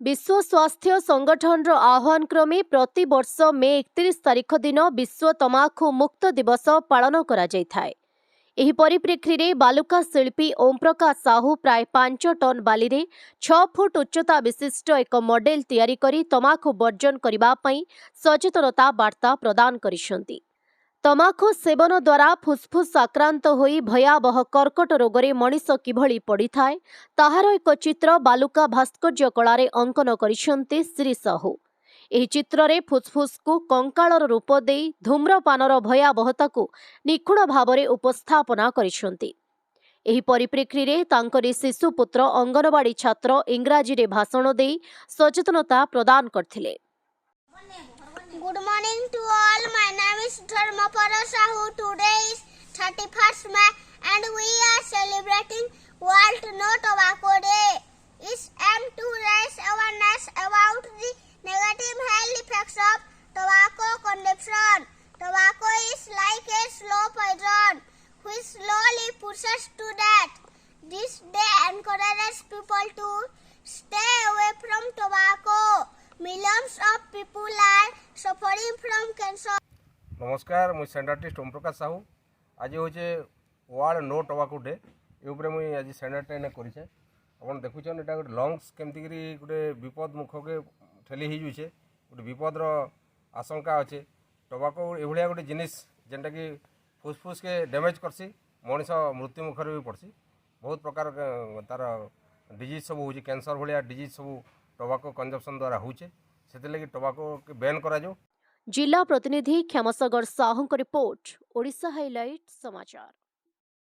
विश्व स्वास्थ्य संगठन आह्वान क्रमे प्रति वर्ष मे 31 तारिख दिन विश्व तमाखु मुक्त दिवस पालन करा जायथाय। एही परिप्रेक्षी रे बालुका शिल्पी ओम प्रकाश साहू प्राय 5 टन बाली रे 6 फुट उच्चता विशिष्ट एक मॉडल तैयारी करी तमाखु वर्जन करिबा पई सचेतनता वार्ता प्रदान करिसंती। तमाखु सेवन द्वारा फुसफुस आक्रांत होई भयावह कर्कट रोगरे मनीष किभଳି पड़िथाए ताहार एक चित्र बालुका भास्कर्य कलारे अंकन करिसंते श्री साहू। एही चित्र रे फुसफुस को कंकाळर रूप देई धूम्रपानर भयावहता को निखुण भावरे उपस्थापना करिसंती। एही परिप्रेक्षी रे तांकरी शिशुपुत्र अंगनवाड़ी छात्र इंग्राजी रे भाषण देई सचेतनता प्रदान करथिले। Good morning to all. My name is Dharmapara Sahu. Today is 31st May and we are celebrating World No Tobacco Day. It's aim to raise awareness about the negative health effects of tobacco consumption. Tobacco is like a slow poison which slowly pushes to death. This day encourages people to stay away from tobacco. Millions of people are suffering from cancer. नमस्कार, मुझे send artist Om Prakash Sahu. आज हूँ world no tobacco day. ये मुझे आज send art करे आप देखुन यहाँ गोटे लंग्स केमती गोटे विपद मुख के ठेली होजे गोटे विपदर आशंका अच्छे। टोबाको ये गोटे जिनिस जेनटा कि फुसफुस के डैमेज करसी मनीष मृत्यु मुखर भी पड़सी। बहुत प्रकार तार डिजीज सब हो कैंसर भाया डिजीज सब टोबाको कंजप्शन द्वारा होचे से टोबाको के बैन करा जाओ। जिला प्रतिनिधि क्षमसागर साहू रिपोर्ट, ओडिशा हाइलाइट समाचार।